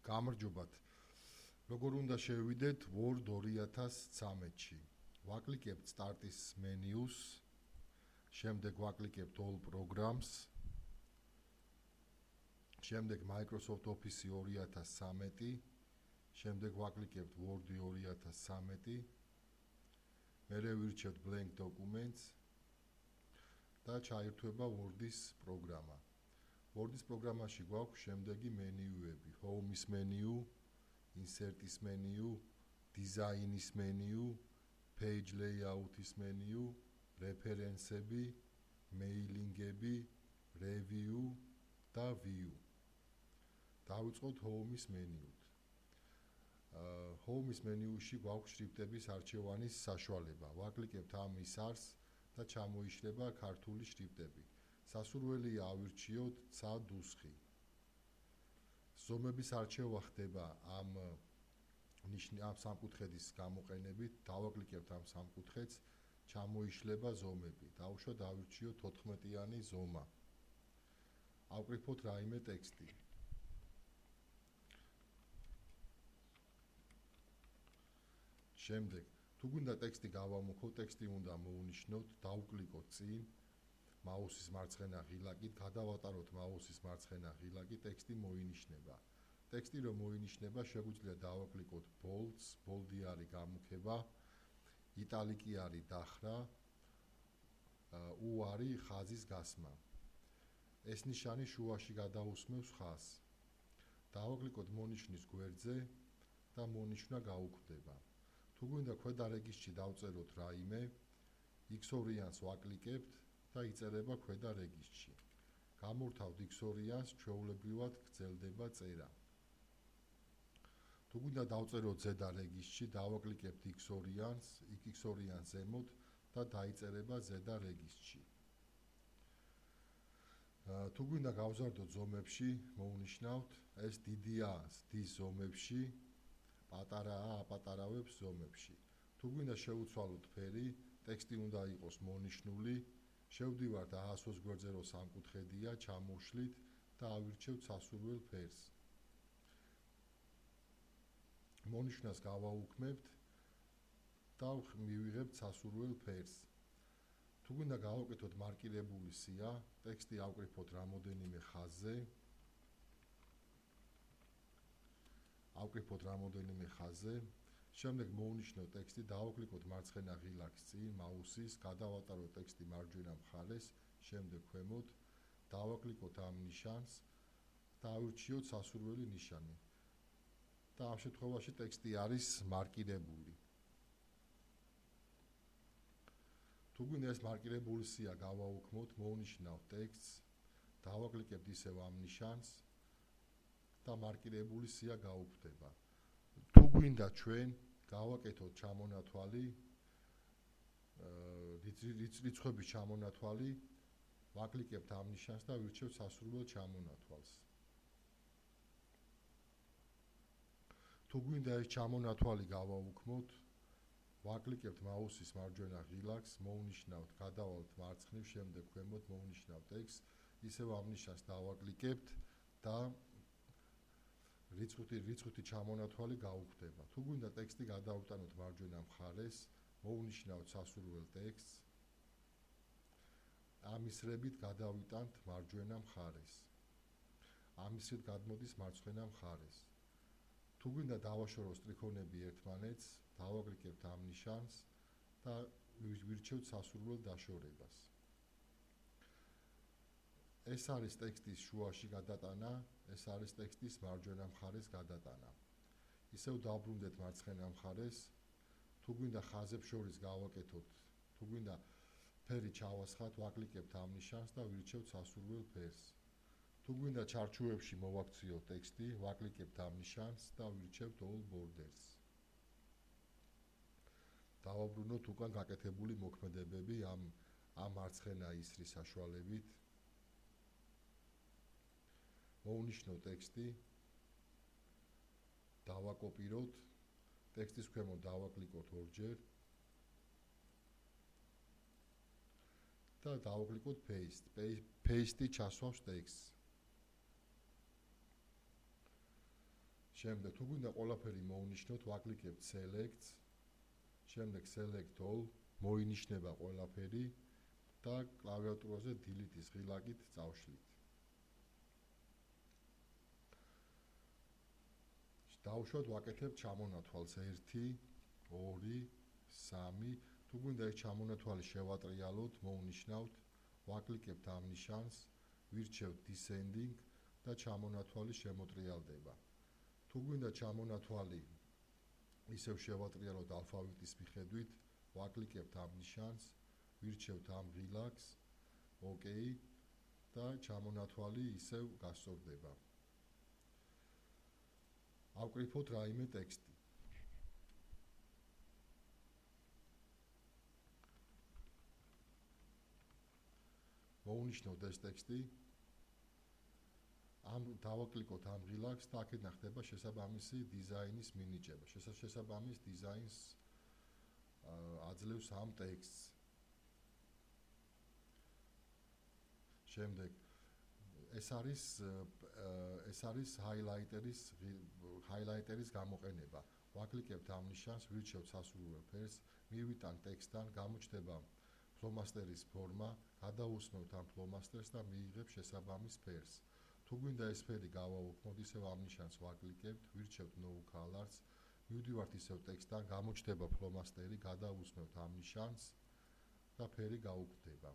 გამარჯობათ. Როგორ უნდა შევიდეთ Word 2013-ში. ვაკლიკებთ სტარტის მენიუს, შემდეგ ვაკლიკებთ All Programs, შემდეგ Microsoft Office 2013, შემდეგ ვაკლიკებთ Word 2013, მერე ვირჩევთ Blank Documents და ჩაირთვება Word-ის პროგრამა. Word-ის პროგრამაში გვაქვს შემდეგი მენიუები: Home-ის მენიუ, Insert-ის მენიუ, Design-ის მენიუ, Page Layout-ის მენიუ, რეფერენსები, მეილინგები, Review და View. დავიწყოთ Home-ის მენიუდ. Home-ის მენიუში გვაქვს შრიფტების არჩევანის საშუალება. ვაკლიკებთ ამის არს და ჩამოიშლება ქართული შრიფტები. სასურველია ავირჩიოთ ცა დუსხი. ზომების არჩევა ხდება ამ სამკუთხედის გამოყენებით. დავაკლიკებთ ამ სამკუთხედს, ჩამოიშლება ზომები. დავუშვათ ავირჩიოთ 14-იანი ზომა. ავკრიფოთ რაიმე ტექსტი. შემდეგ, თუ გვინდა ტექსტი გავამოქოთ, ტექსტი უნდა მოვუნიშნოთ, დავუკლიკოთ წინ, მაუსის მარცხენა ღილაკით, გადავატაროთ მაუსის მარცხენა ღილაკი, ტექსტი მოინიშნება. ტექსტი რომ მოინიშნება, შეგვიძლია დავაკლიკოთ bolts, bold-ი არის გამუქება, იტალიკი არის დახრა, U არის ხაზის გასმა. ეს ნიშანი შუაში გადაусმევს ხაზს. დავაკლიკოთ მონიშნის გვერდზე და მონიშნა გაუქმდება. თუ გვინდა ქვედა რეგისტრში დავწეროთ რაიმე, X-ორიანს ვაკლიკებთ და იწერება ქვედა რეგისტრში. გამორთავთ X-ორიანს, ჩვეულებრივად გრძელდება წერა. თუ გვინდა დავწეროთ ზედა რეგისტრში, დავაკლიკებთ X-ორიანს ზემოთ და დაიწერება ზედა რეგისტრში. თუ გვინდა გავზარდოთ ზომებში, მოვუნიშნავთ, ეს დიდია დის ზომებში, პატარაა აპატარავებს ზომებში. თუ გვინდა შევუცვალოთ ფერი, ტექსტი უნდა იყოს მონიშნული, შევდივართ ASO-ს გვერდზე, რომ სამკუთხედია, ჩამოვშლით და ავირჩევთ სასურველ ფერს. მონიშნას გავაუქმებთ და მივიღებთ სასურველ ფერს. თუ გვინდა გავაკეთოთ მარკირებული სია, ტექსტი ავკრიფოთ რამოდენიმე ხაზზე, შემდეგ მოვუნიშნოთ ტექსტი, დავაკლიკოთ მარცხენა ღილაკს წინ, მაუსის, გადავატაროთ ტექსტი მარჯვენა მხარეს, შემდეგ ქვემოთ, დავაკლიკოთ ამ ნიშანს და ავირჩიოთ სასურველი ნიშანი. და ამ შემთხვევაში ტექსტი არის მარკირებული. თუ გვინდა ეს მარკირებული სია გავაუქმოთ, მოვუნიშნავთ ტექსტს, დავაკლიკებთ ისევ ამ ნიშანს და მარკირებული სია გაუქმდება. თუ გვინდა ჩვენ გავაკეთოთ ჩამონათვალი, რიცხვების ჩამონათვალი, ვაკლიკებთ ამ ნიშანს და ვირჩევთ სასურველ ჩამონათვალს. თუ გვინდა ეს ჩამონათვალი გავაუქმოთ, ვაკლიკებთ მაუსის მარჯვენა ღილაკს, მოვუნიშნავთ, გადავალთ მარცხნივ, შემდეგ ქვემოთ მოვუნიშნავთ ტექსტს, ისევ ამ ნიშანს დავაკლიკებთ და რიცხვი ჩამონათვალი გაუქმდება. თუ გვინდა ტექსტი გადავტანოთ მარჯვენა მხარეს, მოვუნიშნავთ სასურველ ტექსტს, ამისრებით გადავიტანთ მარჯვენა მხარეს. ამისრით გადმოდის მარცხენა მხარეს. თუ გვინდა დავაშოროთ სტრიქონები ერთმანეთს, დავაკლიკებთ ამ ნიშანს და ვირჩევთ სასურველ დაშორებას. ეს არის ტექსტის შუაში გადატანა, ეს არის ტექსტის მარჯვენა მხარეს გადატანა. ისევ დავბრუნდეთ მარცხენა მხარეს, თუ გვინდა ხაზებს შორის გავაკეთოთ, თუ გვინდა ფერი ჩავასხათ, ვაკლიკებთ ამ ნიშანს და ვირჩევთ სასურველ ფერს. თუ გვინდა ჩარჩოებში მოვაქციოთ ტექსტი, ვაკლიკებთ ამ ნიშანს და ვირჩევთ All Borders. დავაბრუნოთ უკან გაკეთებული მოქმედებები ამ მარცხენა ისრის საშუალებით. მოვუნიშნოთ ტექსტი, დავაკოპიროთ, ტექსტის ქვემოთ დავაკლიკოთ ორჯერ და დავაკლიკოთ paste. Paste-ი ჩასვავს ტექსტს. შემდეგ თუ გვინდა ყველაფერი მოვნიშნოთ, ვაკლიკებთ select-ს, შემდეგ select all, მოინიშნება ყველაფერი და კლავიატურაზე delete-ის ღილაკით წავშლით. დავუშვათ ვაკეთებ ჩამონათვალს 1 2 3 თუ გვინდა ეს ჩამონათვალი შევატრიალოთ, მოვნიშნავთ, ვაკლიკებთ ამ ნიშანს, ვირჩევთ descending და ჩამონათვალი შემოტრიალდება. თუ გვინდა ჩამონათვალი ისევ შევატრიალოთ ალფავიტის მიხედვით, ვაკლიკებთ ამ ნიშანს, ვირჩევთ ამ ღილაკს, OK და ჩამონათვალი ისევ გასწორდება. ავკრიფოთ რაიმე ტექსტი. მოვუნიშნოთ ეს ტექსტი. დავაკლიკოთ ამ ღილაკს და აქედან ხდება შესაბამისი დიზაინის მინიჭება. შესაბამის დიზაინს აძლევს ამ ტექსტს. შემდეგ ეს არის ჰაილაიტერის გამოყენება. ვაკლიკებთ ამ ნიშანს, ვირჩევთ სასურველ ფერს, მივიტანთ ტექსტთან, გამოჩნდება ფლომასტერის ფორმა, გადავუსმევთ ამ ფლომასტერს და მიიღებ შესაბამის ფერს. თუ გვინდა ეს ფერი გავაუქმოთ, ისევ ამ ნიშანს ვაკლიკებთ, ვირჩევთ no colors, მივდივართ ისევ ტექსტთან, გამოჩნდება ფლომასტერი, გადავუსმევთ ამ ნიშანს და ფერი გაუქმდება.